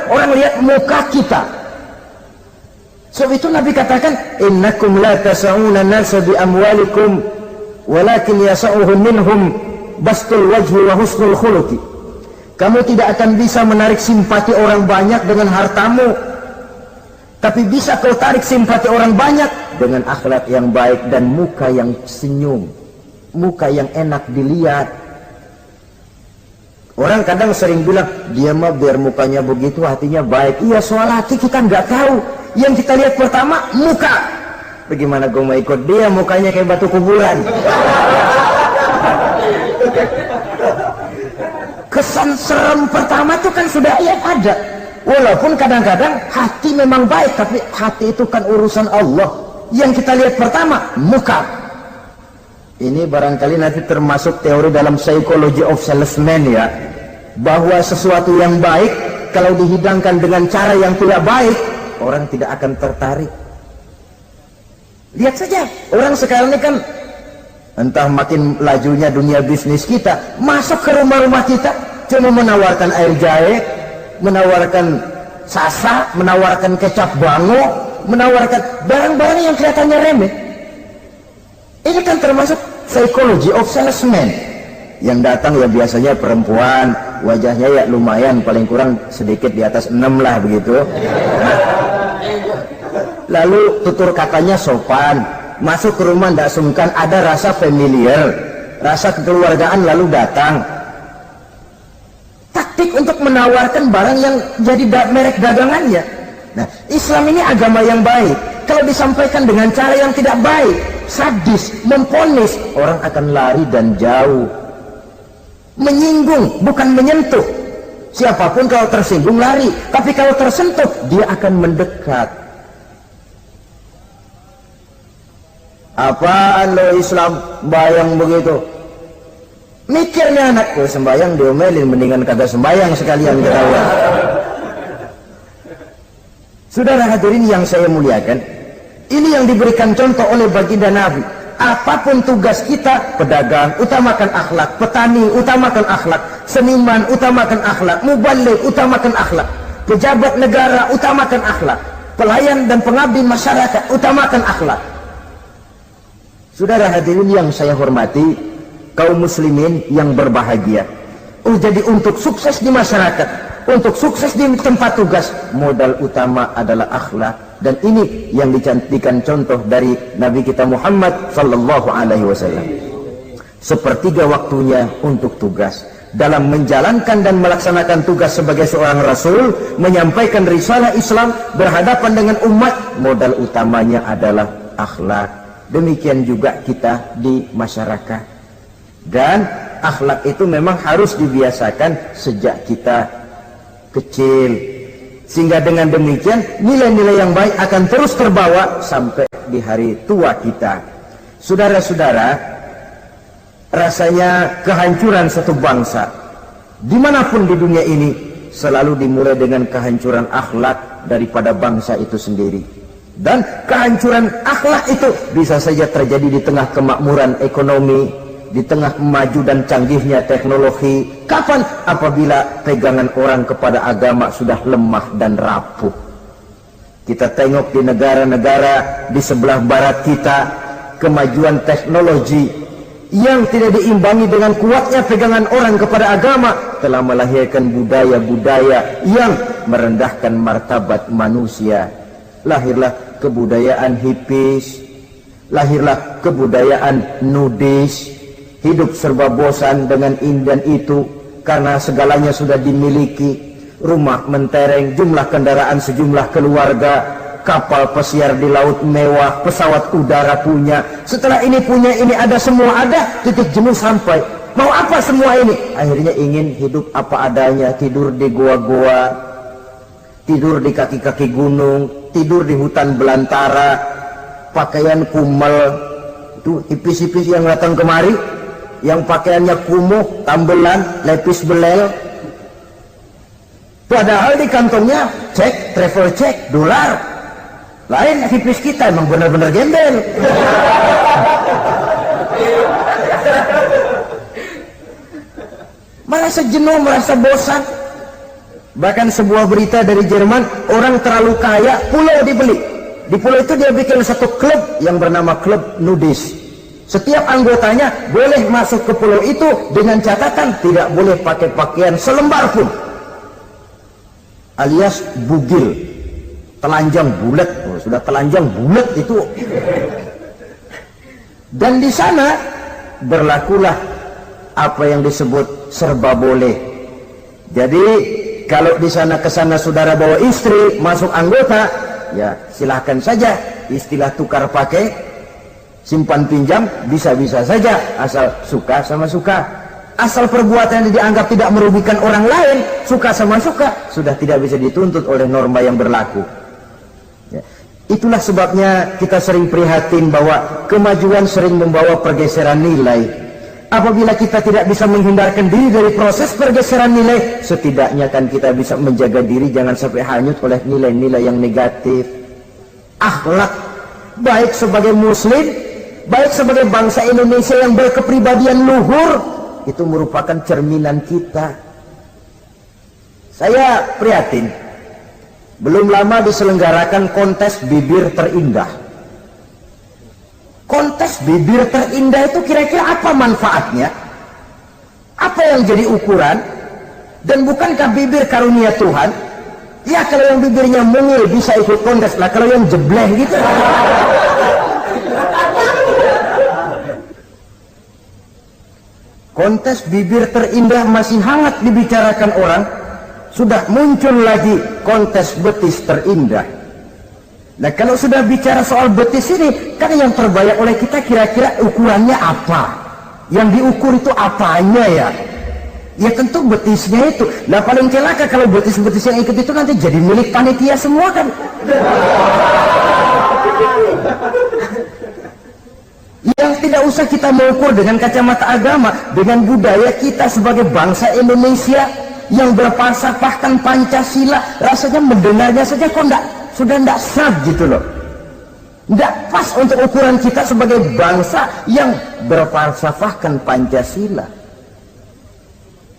orang lihat muka kita. Sebab itu Nabi katakan, innakum la tasa'una nasa bi amwalikum walakin yasa'uhum minhum bastul wajhi wa husnul khuluqi. Kamu tidak akan bisa menarik simpati orang banyak dengan hartamu, tapi bisa kau tarik simpati orang banyak dengan akhlak yang baik dan muka yang senyum, muka yang enak dilihat. Orang kadang sering bilang, dia mah biar mukanya begitu hatinya baik. Iya, soal hati kita nggak tahu. Yang kita lihat pertama muka. Bagaimana gue mau ikut dia, mukanya kayak batu kuburan. Kesan serem pertama itu kan sudah ada. Walaupun kadang-kadang hati memang baik, tapi hati itu kan urusan Allah. Yang kita lihat pertama muka. Ini barangkali nanti termasuk teori dalam psychology of salesman ya, bahwa sesuatu yang baik kalau dihidangkan dengan cara yang tidak baik, orang tidak akan tertarik. Lihat saja, orang sekarang ini kan entah makin lajunya dunia bisnis kita, masuk ke rumah-rumah kita cuma menawarkan air jahe, menawarkan sasa, menawarkan kecap bango, menawarkan barang-barang yang kelihatannya remeh. Ini kan termasuk psychology of salesman. Yang datang ya biasanya perempuan, wajahnya ya lumayan, paling kurang sedikit di atas 6 lah begitu. Lalu tutur katanya sopan, masuk ke rumah tidak sungkan, ada rasa familiar, rasa kekeluargaan, lalu datang. Taktik untuk menawarkan barang yang jadi merek dagangannya. Nah, Islam ini agama yang baik. Kalau disampaikan dengan cara yang tidak baik, sadis, memponis, orang akan lari dan jauh. Menyinggung, bukan menyentuh. Siapapun kalau tersinggung lari, tapi kalau tersentuh, dia akan mendekat. Apaan lo Islam bayang begitu? Mikirnya anakku sembayang diomelin, mendingan kagak sembayang sekalian ketahuan. Saudara hadirin yang saya muliakan, ini yang diberikan contoh oleh baginda Nabi. Apapun tugas kita, pedagang utamakan akhlak, petani utamakan akhlak, seniman utamakan akhlak, mubaligh utamakan akhlak, pejabat negara utamakan akhlak, pelayan dan pengabdi masyarakat utamakan akhlak. Saudara hadirin yang saya hormati, kaum muslimin yang berbahagia. Jadi untuk sukses di masyarakat, untuk sukses di tempat tugas, modal utama adalah akhlak. Dan ini yang dicantikan contoh dari Nabi kita Muhammad sallallahu alaihi wasallam. Sepertiga waktunya untuk tugas. Dalam menjalankan dan melaksanakan tugas sebagai seorang rasul, menyampaikan risalah Islam berhadapan dengan umat, modal utamanya adalah akhlak. Demikian juga kita di masyarakat. Dan akhlak itu memang harus dibiasakan sejak kita kecil, sehingga dengan demikian nilai-nilai yang baik akan terus terbawa sampai di hari tua kita. Saudara-saudara, rasanya kehancuran satu bangsa dimanapun di dunia ini selalu dimulai dengan kehancuran akhlak daripada bangsa itu sendiri. Dan kehancuran akhlak itu bisa saja terjadi di tengah kemakmuran ekonomi, di tengah maju dan canggihnya teknologi. Kapan? Apabila pegangan orang kepada agama sudah lemah dan rapuh. Kita tengok di negara-negara di sebelah barat kita, kemajuan teknologi yang tidak diimbangi dengan kuatnya pegangan orang kepada agama telah melahirkan budaya-budaya yang merendahkan martabat manusia. Lahirlah kebudayaan hippies, lahirlah kebudayaan nudis, hidup serba bosan dengan ini dan itu karena segalanya sudah dimiliki, rumah mentereng, jumlah kendaraan sejumlah keluarga, kapal pesiar di laut mewah, pesawat udara punya, setelah ini punya ini ada, semua ada, titik jenuh sampai. Mau apa semua ini? Akhirnya ingin hidup apa adanya, tidur di goa-goa, tidur di kaki-kaki gunung, tidur di hutan belantara, pakaian kumel. Itu hipis-hipis yang datang kemari, yang pakaiannya kumuh, tambelan, lepis belel, padahal di kantongnya cek, travel check, dolar. Lain hipis kita, emang benar-benar gembel. Merasa jenuh, merasa bosan. Bahkan sebuah berita dari Jerman, orang terlalu kaya, pulau dibeli. Di pulau itu dia bikin satu klub yang bernama klub nudis. Setiap anggotanya boleh masuk ke pulau itu dengan catatan tidak boleh pakai pakaian selembar pun, alias bugil, telanjang bulat. Sudah telanjang bulat itu. Dan di sana berlakulah apa yang disebut serba boleh. Jadi kalau di sana kesana saudara bawa istri masuk anggota, ya silahkan saja, istilah tukar pakai, simpan pinjam bisa-bisa saja, asal suka sama suka. Asal perbuatan yang dianggap tidak merugikan orang lain, suka sama suka, sudah tidak bisa dituntut oleh norma yang berlaku. Ya. Itulah sebabnya kita sering prihatin bahwa kemajuan sering membawa pergeseran nilai. Apabila kita tidak bisa menghindarkan diri dari proses pergeseran nilai, setidaknya kan kita bisa menjaga diri jangan sampai hanyut oleh nilai-nilai yang negatif. Akhlak, baik sebagai muslim, baik sebagai bangsa Indonesia yang berkepribadian luhur, itu merupakan cerminan kita. Saya prihatin, belum lama diselenggarakan kontes bibir terindah. Kontes bibir terindah itu kira-kira apa manfaatnya? Apa yang jadi ukuran? Dan bukankah bibir karunia Tuhan? Ya kalau yang bibirnya mungil bisa ikut kontes lah, kalau yang jebleh gitu. Kontes bibir terindah masih hangat dibicarakan orang. Sudah muncul lagi kontes betis terindah. Nah kalau sudah bicara soal betis ini, kan yang terbayang oleh kita kira-kira ukurannya apa? Yang diukur itu apanya ya? Ya tentu betisnya itu. Nah paling celaka kalau betis-betis yang ikut itu nanti jadi milik panitia semua kan. Yang tidak usah kita mengukur dengan kacamata agama, dengan budaya kita sebagai bangsa Indonesia yang berfalsafahkan Pancasila, rasanya mendengarnya saja kok sudah tidak sah gitu loh. Tidak pas untuk ukuran kita sebagai bangsa yang berfalsafahkan Pancasila.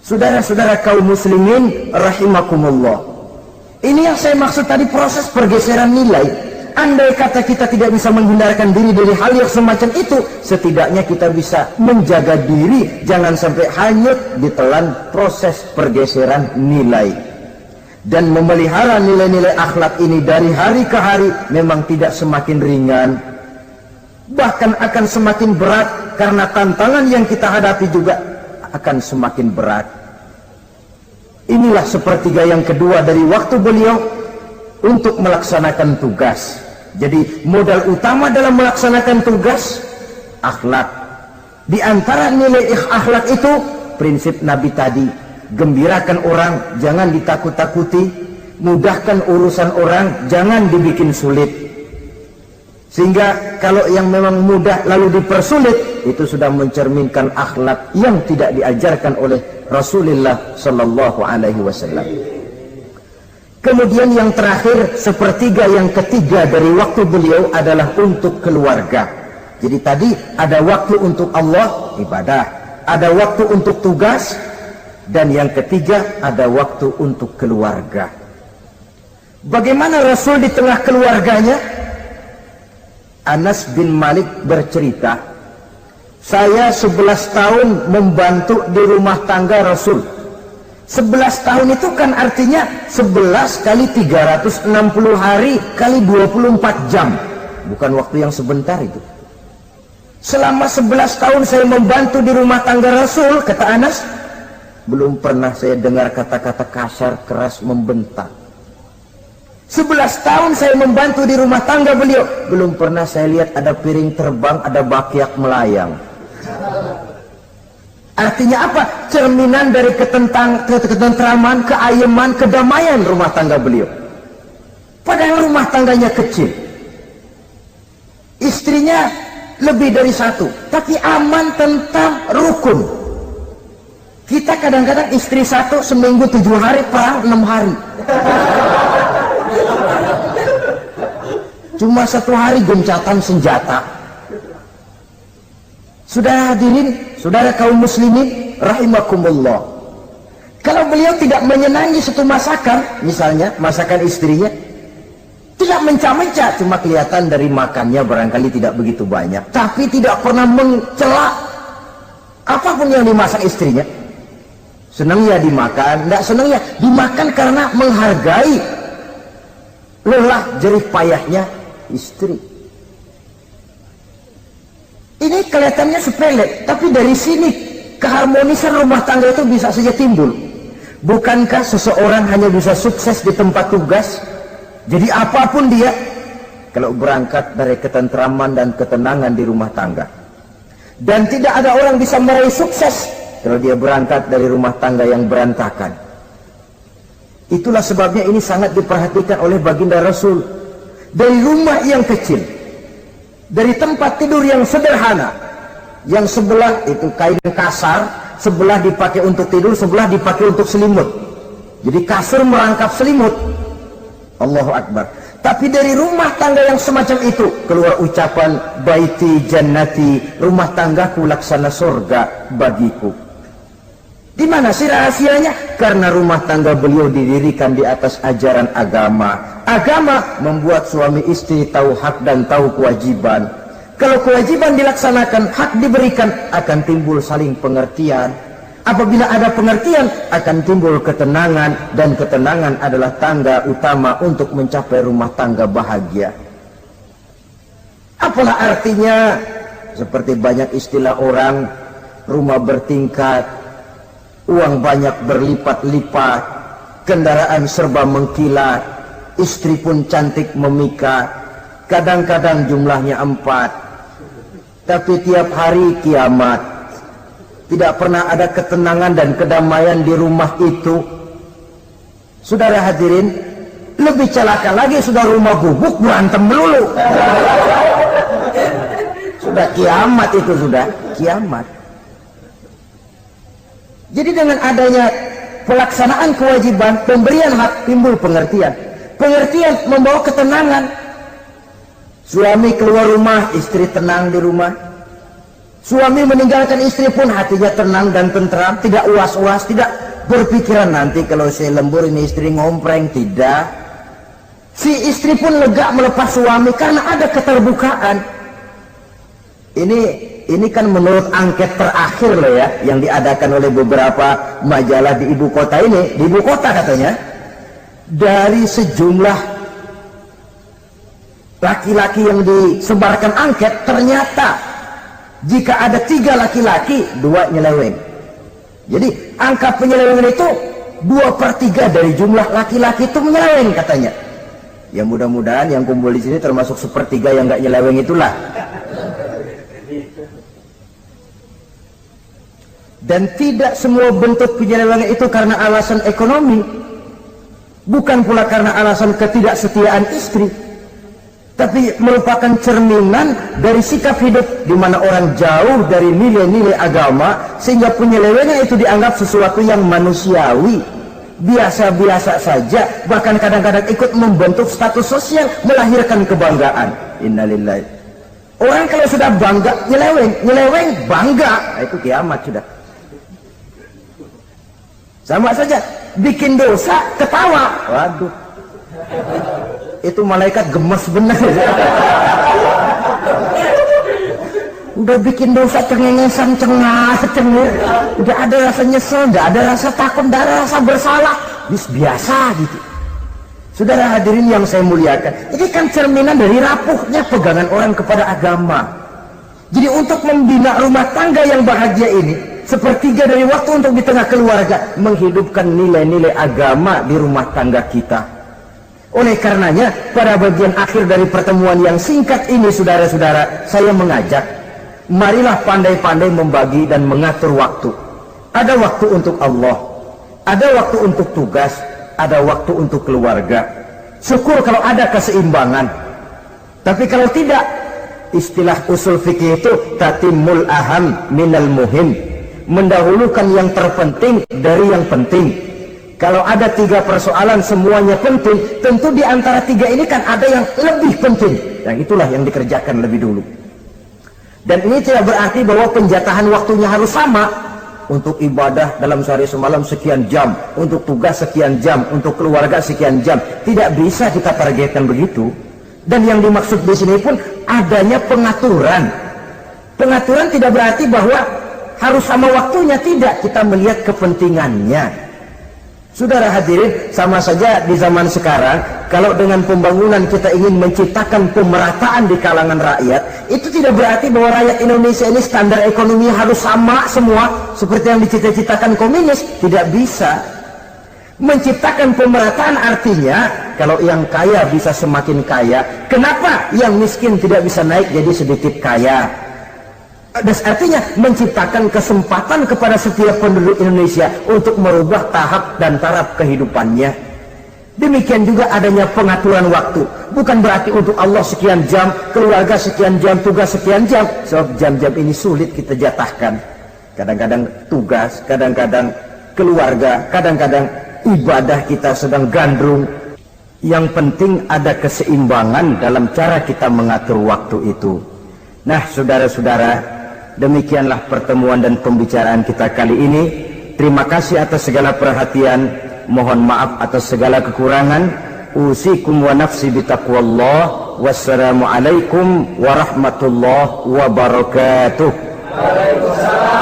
Saudara-saudara kaum muslimin rahimakumullah, ini yang saya maksud tadi, proses pergeseran nilai. Andai kata kita tidak bisa menghindarkan diri dari hal yang semacam itu, setidaknya kita bisa menjaga diri jangan sampai hanyut ditelan proses pergeseran nilai. Dan memelihara nilai-nilai akhlak ini dari hari ke hari memang tidak semakin ringan, bahkan akan semakin berat, karena tantangan yang kita hadapi juga akan semakin berat. Inilah sepertiga yang kedua dari waktu beliau untuk melaksanakan tugas. Jadi modal utama dalam melaksanakan tugas akhlak. Di antara nilai akhlak itu prinsip Nabi tadi, gembirakan orang, jangan ditakut-takuti, mudahkan urusan orang, jangan dibikin sulit. Sehingga kalau yang memang mudah lalu dipersulit, itu sudah mencerminkan akhlak yang tidak diajarkan oleh Rasulullah Sallallahu Alaihi Wasallam. Kemudian yang terakhir, sepertiga yang ketiga dari waktu beliau adalah untuk keluarga. Jadi tadi ada waktu untuk Allah, ibadah, ada waktu untuk tugas, dan yang ketiga ada waktu untuk keluarga. Bagaimana Rasul di tengah keluarganya? Anas bin Malik bercerita, saya 11 tahun membantu di rumah tangga Rasul. 11 tahun itu kan artinya 11 kali 360 hari kali 24 jam. Bukan waktu yang sebentar itu. Selama 11 tahun saya membantu di rumah tangga Rasul, kata Anas, belum pernah saya dengar kata-kata kasar, keras, membentak. 11 tahun saya membantu di rumah tangga beliau, belum pernah saya lihat ada piring terbang, ada bakyak melayang. Artinya apa? Cerminan dari ketentraman, keayeman, kedamaian rumah tangga beliau. Padahal rumah tangganya kecil, istrinya lebih dari satu, tapi aman, tentram, rukun. Kita kadang-kadang istri satu seminggu 7 hari, perang 6 hari. Cuma 1 hari gencatan senjata. Sudah hadirin, saudara kaum muslimin rahimakumullah, kalau beliau tidak menyenangi satu masakan, misalnya masakan istrinya, Tidak mencah-mencah, cuma kelihatan dari makannya barangkali tidak begitu banyak. Tapi tidak pernah mencela apapun yang dimasak istrinya. Senang ya dimakan, tidak senang ya dimakan karena menghargai lelah jerih payahnya istri. Ini kelihatannya sepele, tapi dari sini keharmonisan rumah tangga itu bisa saja timbul. Bukankah seseorang hanya bisa sukses di tempat tugas? Jadi apapun dia, kalau berangkat dari ketentraman dan ketenangan di rumah tangga. Dan tidak ada orang bisa meraih sukses kalau dia berangkat dari rumah tangga yang berantakan. Itulah sebabnya ini sangat diperhatikan oleh baginda Rasul. Dari rumah yang kecil, dari tempat tidur yang sederhana, yang sebelah itu kain kasar, sebelah dipakai untuk tidur, sebelah dipakai untuk selimut. Jadi kasur merangkap selimut. Allahu Akbar. Tapi dari rumah tangga yang semacam itu keluar ucapan baiti jannati, rumah tanggaku laksana surga bagiku. Di mana sih rahasianya? Karena rumah tangga beliau didirikan di atas ajaran agama. Agama membuat suami istri tahu hak dan tahu kewajiban. Kalau kewajiban dilaksanakan, hak diberikan, akan timbul saling pengertian. Apabila ada pengertian, akan timbul ketenangan, dan ketenangan adalah tangga utama untuk mencapai rumah tangga bahagia. Apalah artinya? Seperti banyak istilah orang, rumah bertingkat, uang banyak berlipat-lipat, kendaraan serba mengkilat, istri pun cantik memikat, kadang-kadang jumlahnya 4, tapi tiap hari kiamat. Tidak pernah ada ketenangan dan kedamaian di rumah itu. Saudara hadirin, lebih celaka lagi sudah rumah gubuk berantem melulu. Sudah kiamat itu, sudah kiamat. Jadi dengan adanya pelaksanaan kewajiban, pemberian hak, timbul pengertian. Pengertian membawa ketenangan. Suami keluar rumah, istri tenang di rumah. Suami meninggalkan istri pun hatinya tenang dan tentram, tidak uas-uas, tidak berpikiran nanti kalau saya lembur ini istri ngompreng, tidak. Si istri pun lega melepas suami karena ada keterbukaan. Ini kan menurut angket terakhir loh ya, yang diadakan oleh beberapa majalah di ibu kota ini, di ibu kota katanya, dari sejumlah laki-laki yang disebarkan angket, ternyata jika ada 3 laki-laki, 2 nyeleweng. Jadi angka penyelewengan itu 2/3 dari jumlah laki-laki itu menyeleweng katanya. Ya mudah-mudahan yang kumpul di sini termasuk 1/3 yang nggak nyeleweng itulah. Dan tidak semua bentuk penyelewengan itu karena alasan ekonomi, bukan pula karena alasan ketidaksetiaan istri, tapi merupakan cerminan dari sikap hidup di mana orang jauh dari nilai-nilai agama, sehingga penyelewengan itu dianggap sesuatu yang manusiawi, biasa-biasa saja, bahkan kadang-kadang ikut membentuk status sosial, melahirkan kebanggaan. Innalillahi. Orang kalau sudah bangga nyeleweng bangga, nah, itu kiamat sudah. Sama saja bikin dosa ketawa, waduh, itu malaikat gemes benar. Udah bikin dosa cengengesan, cengir, udah ada rasa nyesel, udah ada rasa takut, udah ada rasa bersalah, biasa gitu. Saudara hadirin yang saya muliakan, ini kan cerminan dari rapuhnya pegangan orang kepada agama. Jadi untuk membina rumah tangga yang bahagia ini, 1/3 dari waktu untuk di tengah keluarga menghidupkan nilai-nilai agama di rumah tangga kita. Oleh karenanya, pada bagian akhir dari pertemuan yang singkat ini, saudara-saudara, saya mengajak, marilah pandai-pandai membagi dan mengatur waktu. Ada waktu untuk Allah, ada waktu untuk tugas, ada waktu untuk keluarga. Syukur kalau ada keseimbangan. Tapi kalau tidak, istilah usul fikih itu tatimul aham minal muhim, mendahulukan yang terpenting dari yang penting. Kalau ada 3 persoalan semuanya penting, tentu di antara 3 ini kan ada yang lebih penting, dan itulah yang dikerjakan lebih dulu. Dan ini tidak berarti bahwa penjatahan waktunya harus sama. untuk ibadah dalam sehari semalam sekian jam, untuk tugas sekian jam, untuk keluarga sekian jam. Tidak bisa kita targetkan begitu. Dan yang dimaksud di sini pun adanya pengaturan. Pengaturan tidak berarti bahwa harus sama waktunya, tidak. Kita melihat kepentingannya. Saudara hadirin, sama saja di zaman sekarang, kalau dengan pembangunan kita ingin menciptakan pemerataan di kalangan rakyat, itu tidak berarti bahwa rakyat Indonesia ini standar ekonomi harus sama semua, seperti yang dicita-citakan komunis. Tidak bisa. Menciptakan pemerataan artinya, kalau yang kaya bisa semakin kaya, kenapa yang miskin tidak bisa naik jadi sedikit kaya? Dan artinya menciptakan kesempatan kepada setiap penduduk Indonesia untuk merubah tahap dan taraf kehidupannya. Demikian juga adanya pengaturan waktu. Bukan berarti untuk Allah sekian jam, keluarga sekian jam, tugas sekian jam. Sebab jam-jam ini sulit kita jatahkan. Kadang-kadang tugas, kadang-kadang keluarga, kadang-kadang ibadah kita sedang gandrung. Yang penting ada keseimbangan dalam cara kita mengatur waktu itu. Nah, saudara-saudara, demikianlah pertemuan dan pembicaraan kita kali ini. Terima kasih atas segala perhatian. Mohon maaf atas segala kekurangan. Usikum wa nafsi bitaqwallah. Wassalamualaikum warahmatullahi wabarakatuh. Waalaikumsalam.